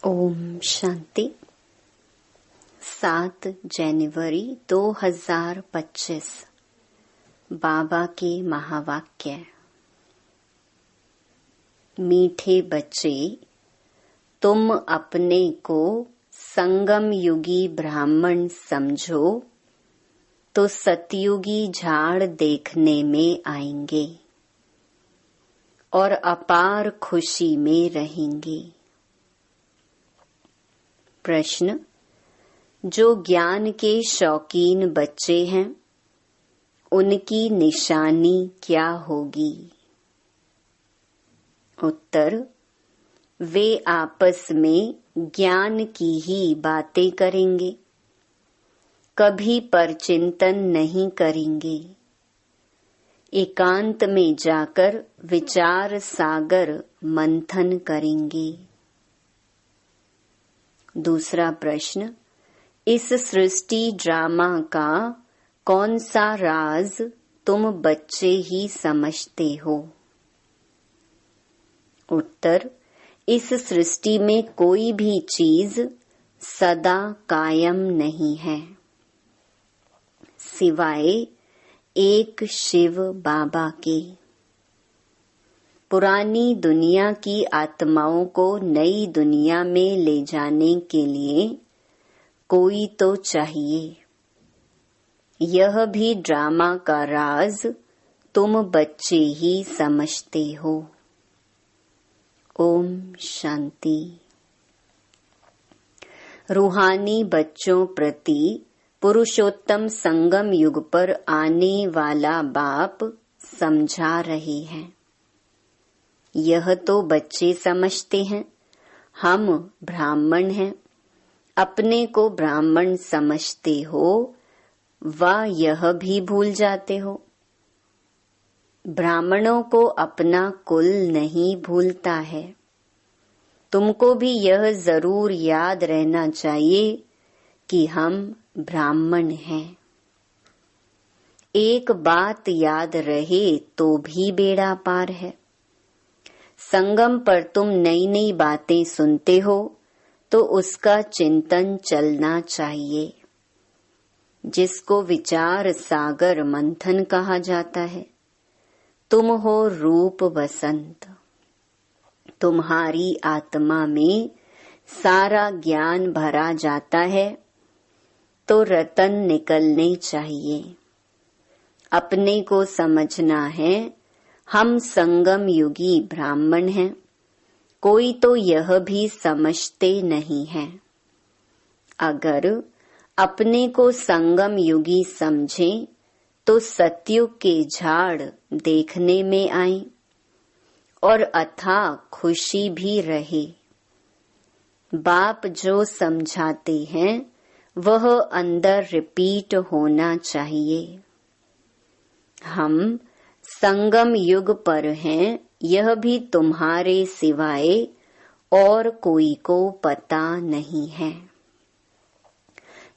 ओम शांति। 7 जनवरी 2025 बाबा के महावाक्य। मीठे बच्चे, तुम अपने को संगम युगी ब्राह्मण समझो तो सतयुगी झाड़ देखने में आएंगे और अपार खुशी में रहेंगे। प्रश्न: जो ज्ञान के शौकीन बच्चे हैं, उनकी निशानी क्या होगी? उत्तर: वे आपस में ज्ञान की ही बातें करेंगे, कभी परचिंतन नहीं करेंगे। एकांत में जाकर विचार सागर मंथन करेंगे। दूसरा प्रश्न: इस सृष्टि ड्रामा का कौन सा राज तुम बच्चे ही समझते हो? उत्तर: इस सृष्टि में कोई भी चीज सदा कायम नहीं है, सिवाय एक शिव बाबा के। पुरानी दुनिया की आत्माओं को नई दुनिया में ले जाने के लिए कोई तो चाहिए। यह भी ड्रामा का राज तुम बच्चे ही समझते हो। ओम शांति। रूहानी बच्चों प्रति पुरुषोत्तम संगम युग पर आने वाला बाप समझा रहे हैं। यह तो बच्चे समझते हैं हम ब्राह्मण हैं, अपने को ब्राह्मण समझते हो व यह भी भूल जाते हो। ब्राह्मणों को अपना कुल नहीं भूलता है। तुमको भी यह जरूर याद रहना चाहिए कि हम ब्राह्मण हैं। एक बात याद रहे तो भी बेड़ा पार है। संगम पर तुम नई नई बातें सुनते हो तो उसका चिंतन चलना चाहिए, जिसको विचार सागर मंथन कहा जाता है। तुम हो रूप वसंत, तुम्हारी आत्मा में सारा ज्ञान भरा जाता है तो रतन निकलने चाहिए। अपने को समझना है हम संगम युगी ब्राह्मण हैं। कोई तो यह भी समझते नहीं है। अगर अपने को संगम युगी समझें तो सतयुग के झाड़ देखने में आए और अथाह खुशी भी रहे। बाप जो समझाते हैं वह अंदर रिपीट होना चाहिए। हम संगम युग पर हैं, यह भी तुम्हारे सिवाय और कोई को पता नहीं है।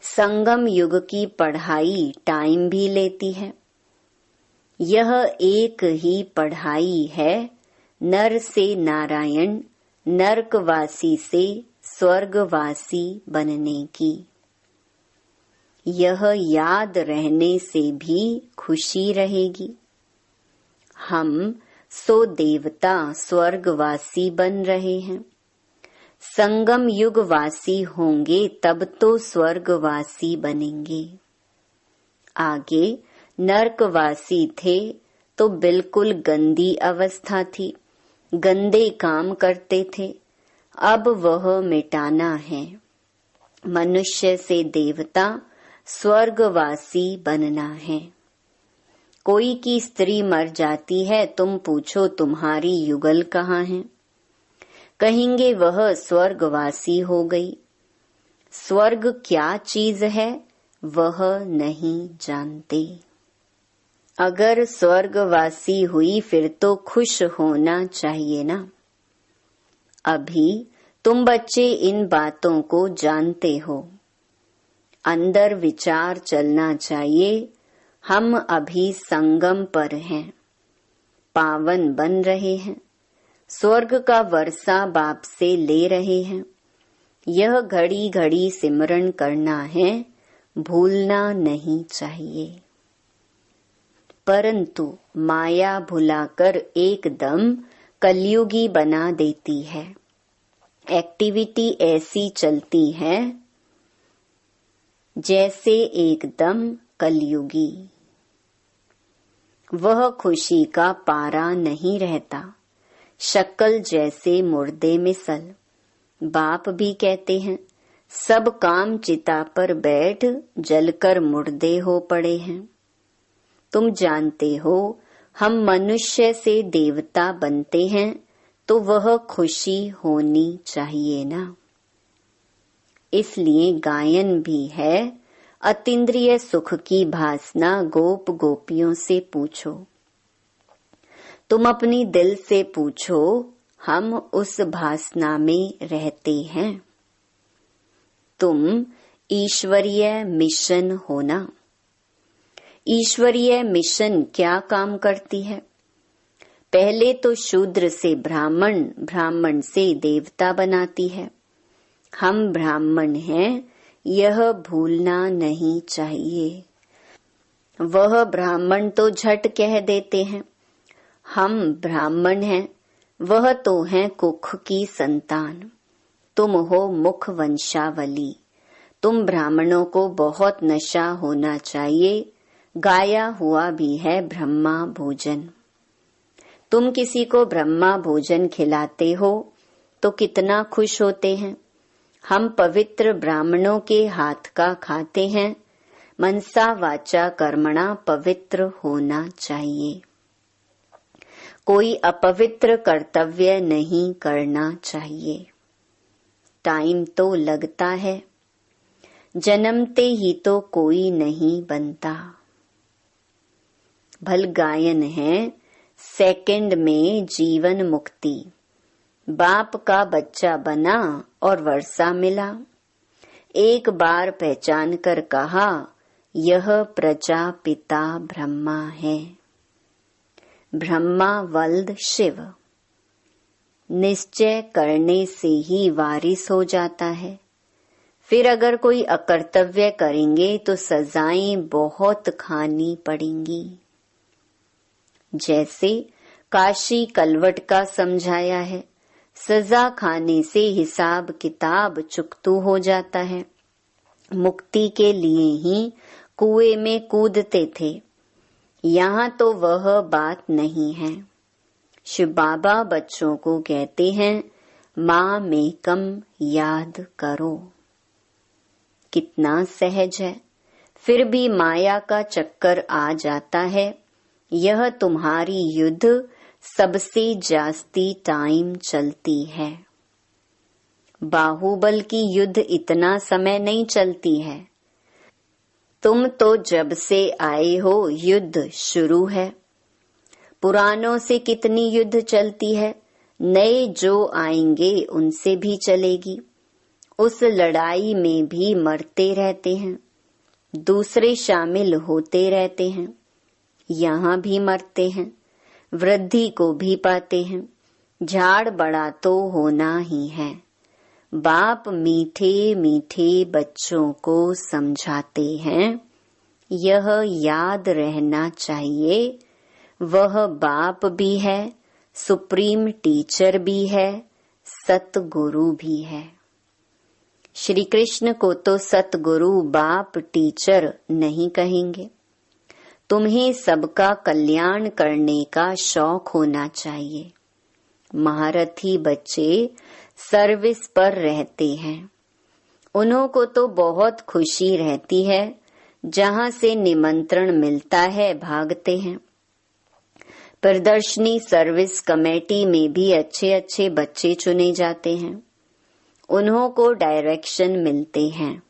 संगम युग की पढ़ाई टाइम भी लेती है। यह एक ही पढ़ाई है, नर से नारायण, नरकवासी से स्वर्गवासी बनने की। यह याद रहने से भी खुशी रहेगी। हम सो देवता स्वर्गवासी बन रहे हैं। संगम युगवासी होंगे तब तो स्वर्गवासी बनेंगे। आगे नरकवासी थे तो बिल्कुल गंदी अवस्था थी, गंदे काम करते थे। अब वह मिटाना है। मनुष्य से देवता स्वर्गवासी बनना है। कोई की स्त्री मर जाती है, तुम पूछो तुम्हारी युगल कहाँ है? कहेंगे वह स्वर्गवासी हो गई। स्वर्ग क्या चीज है वह नहीं जानते। अगर स्वर्गवासी हुई फिर तो खुश होना चाहिए ना। अभी तुम बच्चे इन बातों को जानते हो। अंदर विचार चलना चाहिए हम अभी संगम पर हैं, पावन बन रहे हैं, स्वर्ग का वर्षा बाप से ले रहे हैं। यह घड़ी घड़ी सिमरन करना है, भूलना नहीं चाहिए। परंतु माया भुलाकर एकदम कलयुगी बना देती है। एक्टिविटी ऐसी चलती है जैसे एकदम कलयुगी। वह खुशी का पारा नहीं रहता, शक्ल जैसे मुर्दे मिसल। बाप भी कहते हैं, सब काम चिता पर बैठ जलकर मुर्दे हो पड़े हैं। तुम जानते हो, हम मनुष्य से देवता बनते हैं तो वह खुशी होनी चाहिए ना। इसलिए गायन भी है, अतीन्द्रिय सुख की भासना गोप गोपियों से पूछो। तुम अपनी दिल से पूछो, हम उस भासना में रहते हैं। तुम ईश्वरीय मिशन हो ना। ईश्वरीय मिशन क्या काम करती है? पहले तो शूद्र से ब्राह्मण, ब्राह्मण से देवता बनाती है। हम ब्राह्मण हैं, यह भूलना नहीं चाहिए। वह ब्राह्मण तो झट कह देते हैं, हम ब्राह्मण हैं, वह तो हैं कुख की संतान। तुम हो मुख वंशावली। तुम ब्राह्मणों को बहुत नशा होना चाहिए। गाया हुआ भी है ब्रह्मा भोजन। तुम किसी को ब्रह्मा भोजन खिलाते हो तो कितना खुश होते हैं। हम पवित्र ब्राह्मणों के हाथ का खाते हैं। मनसा वाचा कर्मणा पवित्र होना चाहिए। कोई अपवित्र कर्तव्य नहीं करना चाहिए। टाइम तो लगता है, जन्मते ही तो कोई नहीं बनता। भल गायन है, सेकंड में जीवन मुक्ति। बाप का बच्चा बना और वर्षा मिला। एक बार पहचान कर कहा, यह प्रजापिता ब्रह्मा है। ब्रह्मा वल्द शिव। निश्चय करने से ही वारिस हो जाता है। फिर अगर कोई अकर्तव्य करेंगे तो सजाएं बहुत खानी पड़ेंगी। जैसे काशी कलवट का समझाया है, सजा खाने से हिसाब किताब चुकतू हो जाता है। मुक्ति के लिए ही कुएं में कूदते थे। यहाँ तो वह बात नहीं है। शिव बाबा बच्चों को कहते हैं, माँ में कम याद करो। कितना सहज है, फिर भी माया का चक्कर आ जाता है। यह तुम्हारी युद्ध सबसे जास्ती टाइम चलती है। बाहुबल की युद्ध इतना समय नहीं चलती है। तुम तो जब से आए हो युद्ध शुरू है। पुरानों से कितनी युद्ध चलती है, नए जो आएंगे उनसे भी चलेगी। उस लड़ाई में भी मरते रहते हैं, दूसरे शामिल होते रहते हैं। यहाँ भी मरते हैं, वृद्धि को भी पाते हैं। झाड़ बड़ा तो होना ही है। बाप मीठे मीठे बच्चों को समझाते हैं, यह याद रहना चाहिए, वह बाप भी है, सुप्रीम टीचर भी है, सतगुरु भी है। श्री कृष्ण को तो सतगुरु बाप टीचर नहीं कहेंगे। तुम्हें सबका कल्याण करने का शौक होना चाहिए। महारथी बच्चे सर्विस पर रहते हैं। उन्हों को तो बहुत खुशी रहती है, जहाँ से निमंत्रण मिलता है भागते हैं। प्रदर्शनी सर्विस कमेटी में भी अच्छे अच्छे बच्चे चुने जाते हैं। उन्हों को डायरेक्शन मिलते हैं।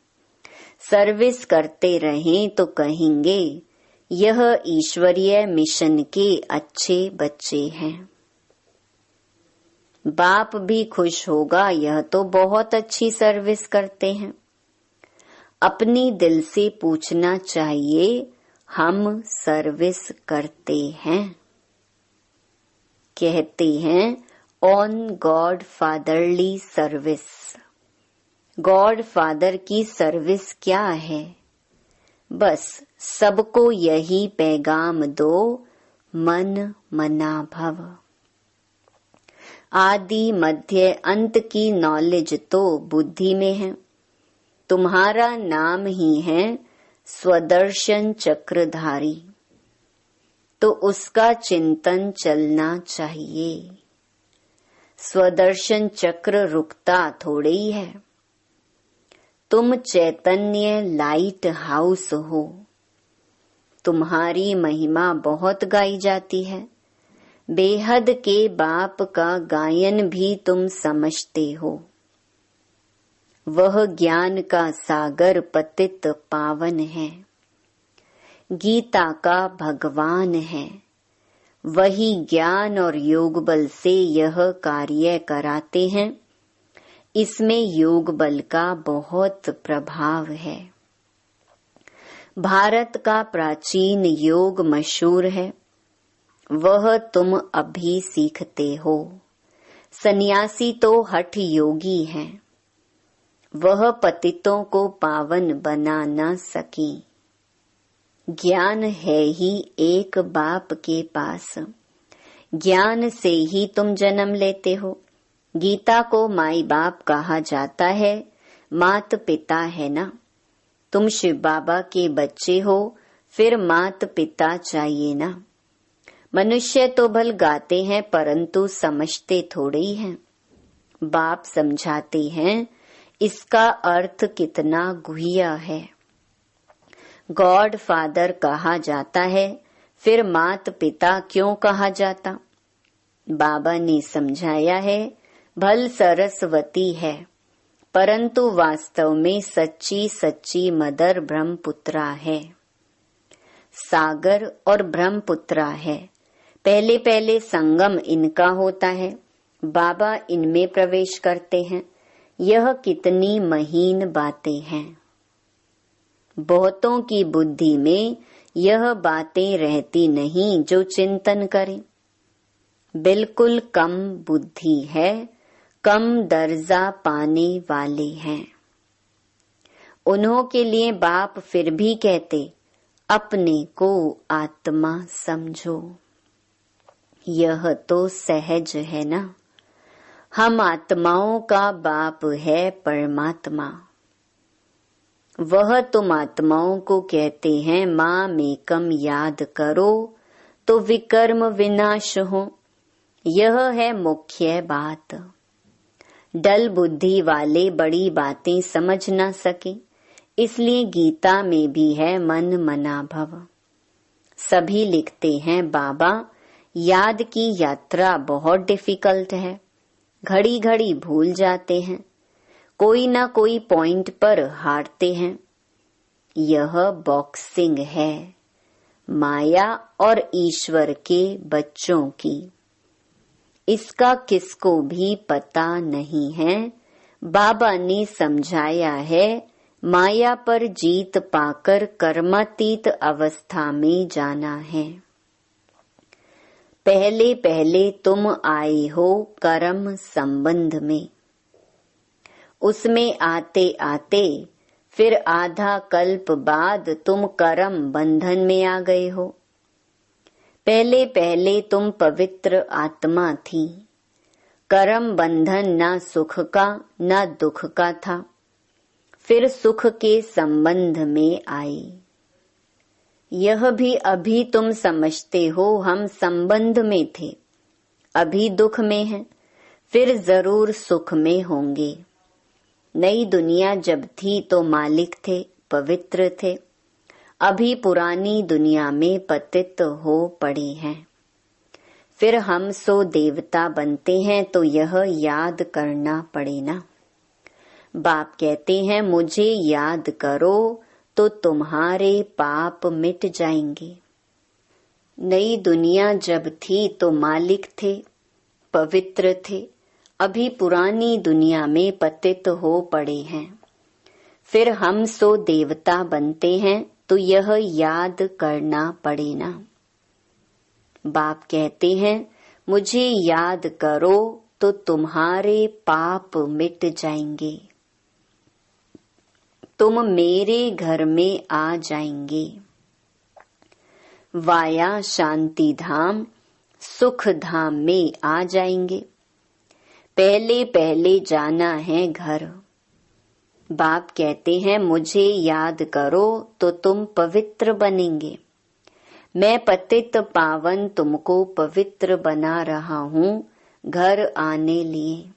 सर्विस करते रहें तो कहेंगे, यह ईश्वरीय मिशन के अच्छे बच्चे हैं। बाप भी खुश होगा, यह तो बहुत अच्छी सर्विस करते हैं। अपनी दिल से पूछना चाहिए, हम सर्विस करते हैं। कहते हैं on God fatherly service. God father की सर्विस क्या है? बस सबको यही पैगाम दो, मन मना भव। आदि मध्य अंत की नॉलेज तो बुद्धि में है। तुम्हारा नाम ही है स्वदर्शन चक्रधारी, तो उसका चिंतन चलना चाहिए। स्वदर्शन चक्र रुकता थोड़े ही है। तुम चैतन्य लाइट हाउस हो। तुम्हारी महिमा बहुत गाई जाती है। बेहद के बाप का गायन भी तुम समझते हो। वह ज्ञान का सागर पतित पावन है। गीता का भगवान है। वही ज्ञान और योग बल से यह कार्य कराते हैं। इसमें योग बल का बहुत प्रभाव है। भारत का प्राचीन योग मशहूर है। वह तुम अभी सीखते हो। सन्यासी तो हठ योगी हैं। वह पतितों को पावन बना न सकी। ज्ञान है ही एक बाप के पास। ज्ञान से ही तुम जन्म लेते हो। गीता को माई बाप कहा जाता है। मात पिता है ना। तुम शिव बाबा के बच्चे हो, फिर मात पिता चाहिए ना। मनुष्य तो भल गाते हैं परंतु समझते थोड़े ही हैं। बाप समझाते हैं इसका अर्थ कितना गुह्य है। गॉड फादर कहा जाता है, फिर मात पिता क्यों कहा जाता? बाबा ने समझाया है भल सरस्वती है, परंतु वास्तव में सच्ची सच्ची मदर ब्रह्मपुत्रा है। सागर और ब्रह्मपुत्रा है। पहले पहले संगम इनका होता है। बाबा इनमें प्रवेश करते हैं। यह कितनी महीन बातें हैं। बहुतों की बुद्धि में यह बातें रहती नहीं जो चिंतन करें। बिल्कुल कम बुद्धि है। कम दर्जा पाने वाले हैं। उन्हों के लिए बाप फिर भी कहते अपने को आत्मा समझो। यह तो सहज है ना। हम आत्माओं का बाप है परमात्मा। वह तुम आत्माओं को कहते हैं माँ मेकम याद करो तो विकर्म विनाश हो। यह है मुख्य बात। डल बुद्धि वाले बड़ी बातें समझ न सके, इसलिए गीता में भी है मन मना भव। सभी लिखते हैं बाबा याद की यात्रा बहुत डिफिकल्ट है। घड़ी घड़ी भूल जाते हैं। कोई ना कोई पॉइंट पर हारते हैं। यह बॉक्सिंग है माया और ईश्वर के बच्चों की। इसका किसको भी पता नहीं है। बाबा ने समझाया है माया पर जीत पाकर कर्मातीत अवस्था में जाना है। पहले पहले तुम आए हो कर्म संबंध में। उसमें आते आते फिर आधा कल्प बाद तुम कर्म बंधन में आ गए हो। पहले पहले तुम पवित्र आत्मा थी। कर्म बंधन न सुख का न दुख का था। फिर सुख के संबंध में आए। यह भी अभी तुम समझते हो हम संबंध में थे, अभी दुख में हैं, फिर जरूर सुख में होंगे। नई दुनिया जब थी तो मालिक थे, पवित्र थे। अभी पुरानी दुनिया में पतित हो पड़े हैं। फिर हम सो देवता बनते हैं तो यह याद करना पड़े ना। बाप कहते हैं मुझे याद करो तो तुम्हारे पाप मिट जाएंगे। नई दुनिया जब थी तो मालिक थे, पवित्र थे। अभी पुरानी दुनिया में पतित हो पड़े हैं। फिर हम सो देवता बनते हैं तो यह याद करना पड़े ना। बाप कहते हैं मुझे याद करो तो तुम्हारे पाप मिट जाएंगे। तुम मेरे घर में आ जाएंगे। वाया शांति धाम सुख धाम में आ जाएंगे। पहले पहले जाना है घर। बाप कहते हैं मुझे याद करो तो तुम पवित्र बनेंगे। मैं पतित पावन तुमको पवित्र बना रहा हूँ घर आने लिए।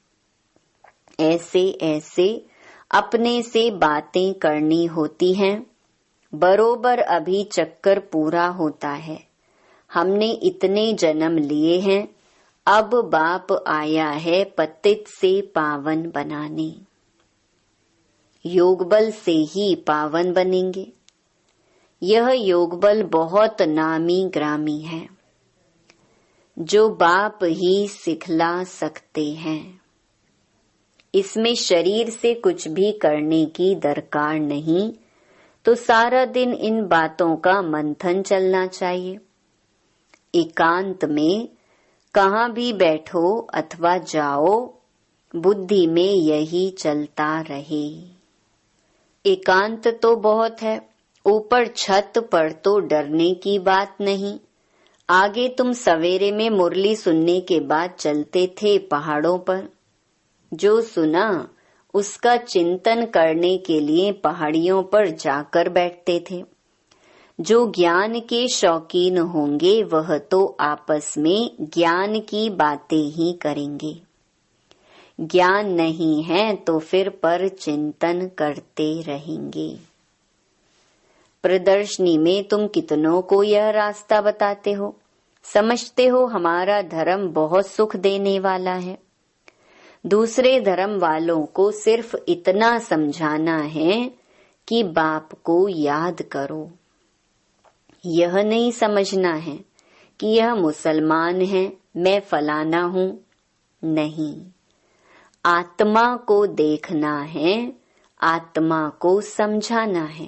ऐसे ऐसे अपने से बातें करनी होती हैं। बरोबर अभी चक्कर पूरा होता है। हमने इतने जन्म लिए हैं, अब बाप आया है पतित से पावन बनाने। योग बल से ही पावन बनेंगे। यह योग बल बहुत नामी ग्रामी है, जो बाप ही सिखला सकते हैं। इसमें शरीर से कुछ भी करने की दरकार नहीं, तो सारा दिन इन बातों का मंथन चलना चाहिए। एकांत में कहाँ भी बैठो अथवा जाओ, बुद्धि में यही चलता रहे। एकांत तो बहुत है, ऊपर छत पर तो डरने की बात नहीं। आगे तुम सवेरे में मुरली सुनने के बाद चलते थे पहाड़ों पर। जो सुना उसका चिंतन करने के लिए पहाड़ियों पर जाकर बैठते थे। जो ज्ञान के शौकीन होंगे वह तो आपस में ज्ञान की बातें ही करेंगे। ज्ञान नहीं है तो फिर पर चिंतन करते रहेंगे। प्रदर्शनी में तुम कितनों को यह रास्ता बताते हो, समझते हो हमारा धर्म बहुत सुख देने वाला है। दूसरे धर्म वालों को सिर्फ इतना समझाना है कि बाप को याद करो। यह नहीं समझना है कि यह मुसलमान है, मैं फलाना हूँ। नहीं, आत्मा को देखना है, आत्मा को समझाना है।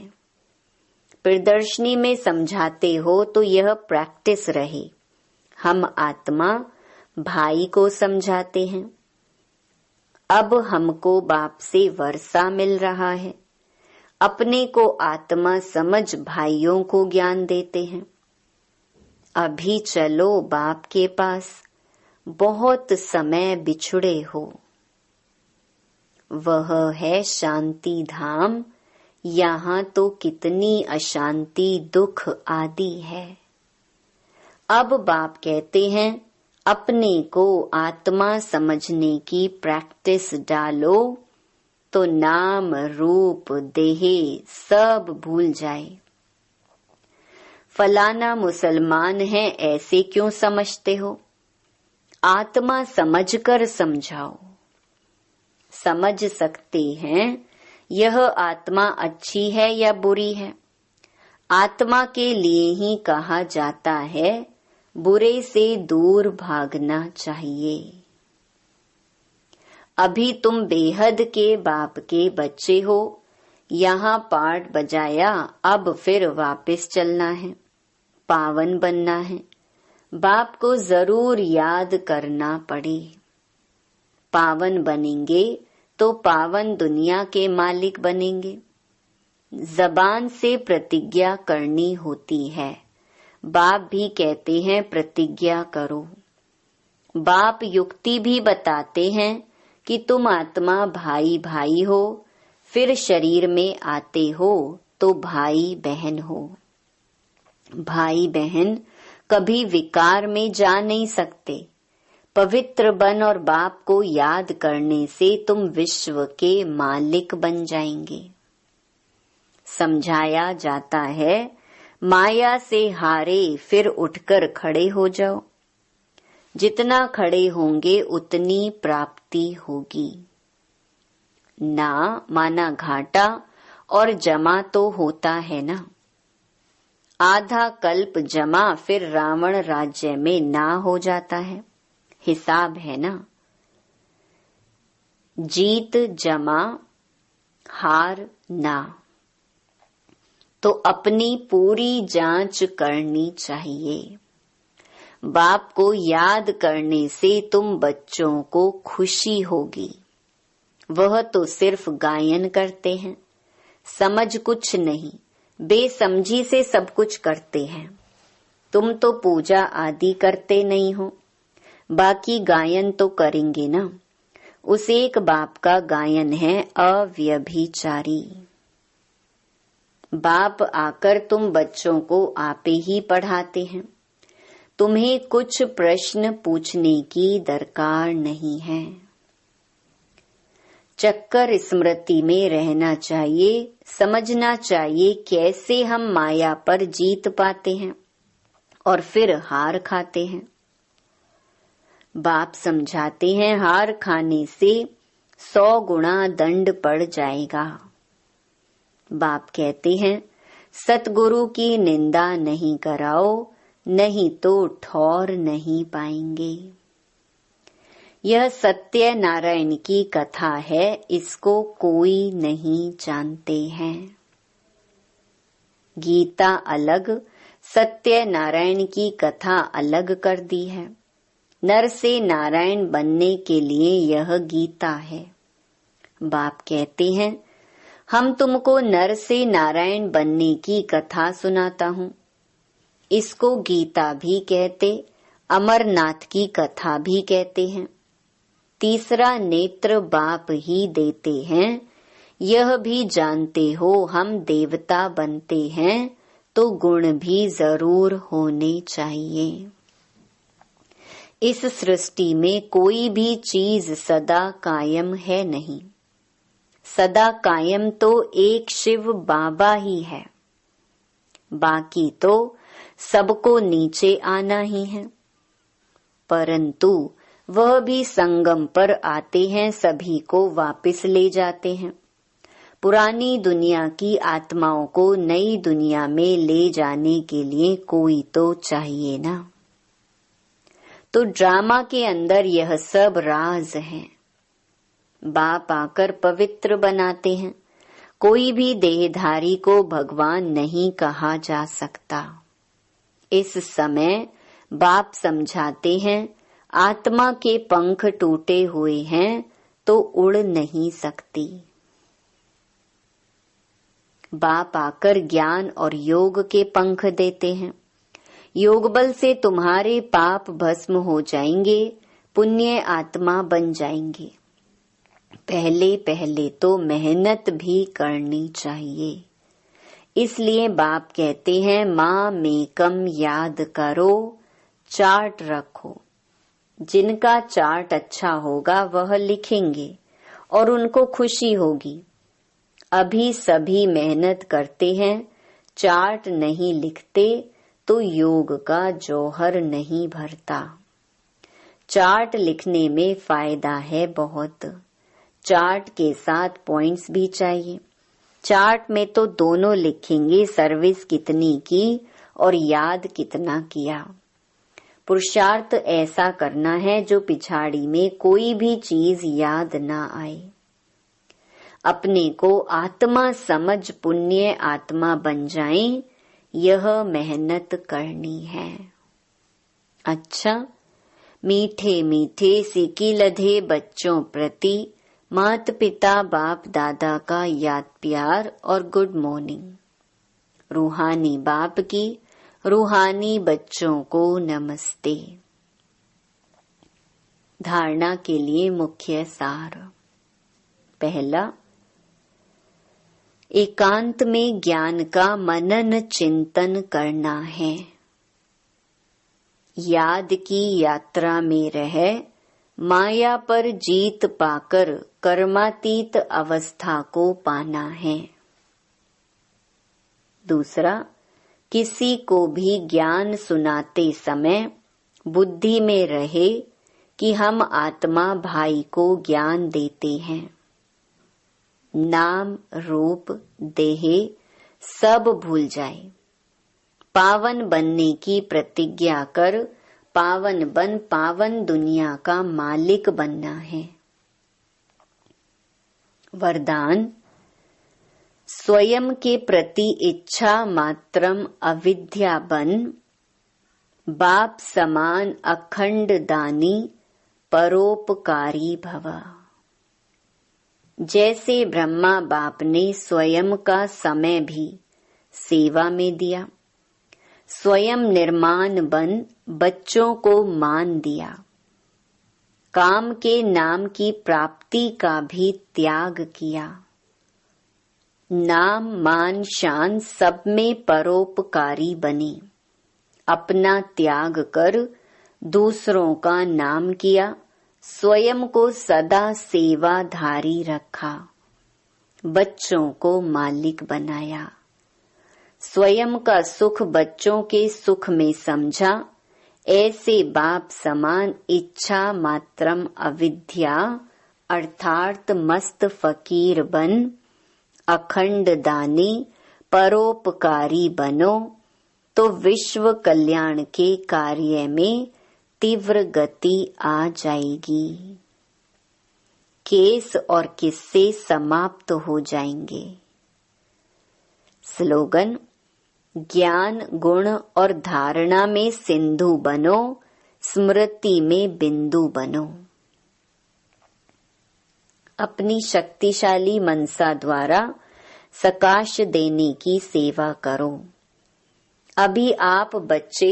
प्रदर्शनी में समझाते हो तो यह प्रैक्टिस रहे। हम आत्मा भाई को समझाते हैं। अब हमको बाप से वर्षा मिल रहा है। अपने को आत्मा समझ भाइयों को ज्ञान देते हैं। अभी चलो बाप के पास, बहुत समय बिछुड़े हो। वह है शांति धाम, यहाँ तो कितनी अशांति दुख आदि है। अब बाप कहते हैं अपने को आत्मा समझने की प्रैक्टिस डालो तो नाम रूप देह सब भूल जाए। फलाना मुसलमान है ऐसे क्यों समझते हो? आत्मा समझकर समझाओ। समझ सकते हैं यह आत्मा अच्छी है या बुरी है। आत्मा के लिए ही कहा जाता है बुरे से दूर भागना चाहिए। अभी तुम बेहद के बाप के बच्चे हो। यहाँ पाठ बजाया, अब फिर वापस चलना है, पावन बनना है। बाप को जरूर याद करना पड़े। पावन बनेंगे तो पावन दुनिया के मालिक बनेंगे। जबान से प्रतिज्ञा करनी होती है। बाप भी कहते हैं प्रतिज्ञा करो। बाप युक्ति भी बताते हैं कि तुम आत्मा भाई भाई हो, फिर शरीर में आते हो तो भाई बहन हो। भाई बहन कभी विकार में जा नहीं सकते। पवित्र बन और बाप को याद करने से तुम विश्व के मालिक बन जाएंगे। समझाया जाता है माया से हारे फिर उठकर खड़े हो जाओ। जितना खड़े होंगे उतनी प्राप्ति होगी। ना माना घाटा और जमा तो होता है ना। आधा कल्प जमा फिर रावण राज्य में ना हो जाता है। हिसाब है ना। जीत जमा हार ना। तो अपनी पूरी जांच करनी चाहिए। बाप को याद करने से तुम बच्चों को खुशी होगी। वह तो सिर्फ गायन करते हैं, समझ कुछ नहीं, बेसमझी से सब कुछ करते हैं। तुम तो पूजा आदि करते नहीं हो, बाकी गायन तो करेंगे ना। उस एक बाप का गायन है अव्यभिचारी। बाप आकर तुम बच्चों को आपे ही पढ़ाते हैं। तुम्हें कुछ प्रश्न पूछने की दरकार नहीं है। चक्कर स्मृति में रहना चाहिए, समझना चाहिए कैसे हम माया पर जीत पाते हैं और फिर हार खाते हैं। बाप समझाते हैं हार खाने से 100 गुना दंड पड़ जाएगा। बाप कहते हैं सतगुरु की निंदा नहीं कराओ, नहीं तो ठौर नहीं पाएंगे। यह सत्य नारायण की कथा है, इसको कोई नहीं जानते हैं। गीता अलग, सत्य नारायण की कथा अलग कर दी है। नर से नारायण बनने के लिए यह गीता है। बाप कहते हैं हम तुमको नर से नारायण बनने की कथा सुनाता हूँ। इसको गीता भी कहते, अमरनाथ की कथा भी कहते हैं। तीसरा नेत्र बाप ही देते हैं। यह भी जानते हो हम देवता बनते हैं तो गुण भी जरूर होने चाहिए। इस सृष्टि में कोई भी चीज सदा कायम है नहीं। सदा कायम तो एक शिव बाबा ही है, बाकी तो सबको नीचे आना ही है। परंतु वह भी संगम पर आते हैं, सभी को वापस ले जाते हैं। पुरानी दुनिया की आत्माओं को नई दुनिया में ले जाने के लिए कोई तो चाहिए ना। तो ड्रामा के अंदर यह सब राज है। बाप आकर पवित्र बनाते हैं। कोई भी देहधारी को भगवान नहीं कहा जा सकता। इस समय बाप समझाते हैं आत्मा के पंख टूटे हुए हैं तो उड़ नहीं सकती। बाप आकर ज्ञान और योग के पंख देते हैं। योग बल से तुम्हारे पाप भस्म हो जाएंगे, पुण्य आत्मा बन जाएंगे। पहले पहले तो मेहनत भी करनी चाहिए। इसलिए बाप कहते हैं माँ मेकम याद करो, चार्ट रखो। जिनका चार्ट अच्छा होगा वह लिखेंगे और उनको खुशी होगी। अभी सभी मेहनत करते हैं, चार्ट नहीं लिखते तो योग का जौहर नहीं भरता। चार्ट लिखने में फायदा है बहुत। चार्ट के साथ पॉइंट्स भी चाहिए। चार्ट में तो दोनों लिखेंगे, सर्विस कितनी की और याद कितना किया। पुरुषार्थ ऐसा करना है जो पिछाड़ी में कोई भी चीज याद ना आए। अपने को आत्मा समझ पुण्य आत्मा बन जाएं, यह मेहनत करनी है। अच्छा, मीठे मीठे सिकी लधे बच्चों प्रति माता पिता बाप दादा का याद प्यार और गुड मॉर्निंग। रूहानी बाप की रूहानी बच्चों को नमस्ते। धारणा के लिए मुख्य सार। पहला, एकांत में ज्ञान का मनन चिंतन करना है। याद की यात्रा में रह माया पर जीत पाकर कर्मातीत अवस्था को पाना है। दूसरा, किसी को भी ज्ञान सुनाते समय बुद्धि में रहे कि हम आत्मा भाई को ज्ञान देते हैं। नाम रूप देह सब भूल जाए। पावन बनने की प्रतिज्ञा कर पावन बन पावन दुनिया का मालिक बनना है। वरदान, स्वयं के प्रति इच्छा मात्रम अविद्या बन, बाप समान अखंड दानी परोपकारी भव। जैसे ब्रह्मा बाप ने स्वयं का समय भी सेवा में दिया, स्वयं निर्माण बन बच्चों को मान दिया, काम के नाम की प्राप्ति का भी त्याग किया, नाम मान शान सब में परोपकारी बने, अपना त्याग कर दूसरों का नाम किया, स्वयं को सदा सेवाधारी रखा, बच्चों को मालिक बनाया, स्वयं का सुख बच्चों के सुख में समझा। ऐसे बाप समान इच्छा मात्रम अविद्या अर्थात मस्त फकीर बन अखंड दानी परोपकारी बनो तो विश्व कल्याण के कार्य में तीव्र गति आ जाएगी। केस और किस्से समाप्त हो जाएंगे। स्लोगन: ज्ञान गुण और धारणा में सिंधु बनो, स्मृति में बिंदु बनो। अपनी शक्तिशाली मनसा द्वारा सकाश देने की सेवा करो। अभी आप बच्चे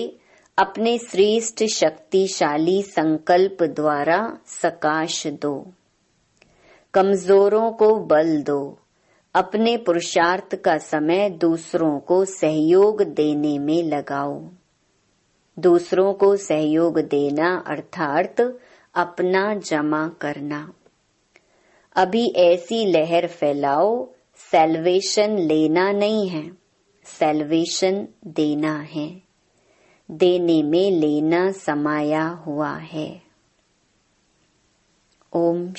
अपने श्रेष्ठ शक्तिशाली संकल्प द्वारा सकाश दो, कमजोरों को बल दो, अपने पुरुषार्थ का समय दूसरों को सहयोग देने में लगाओ। दूसरों को सहयोग देना अर्थात अपना जमा करना। अभी ऐसी लहर फैलाओ, सैल्वेशन लेना नहीं है, सैल्वेशन देना है। देने में लेना समाया हुआ है। ओम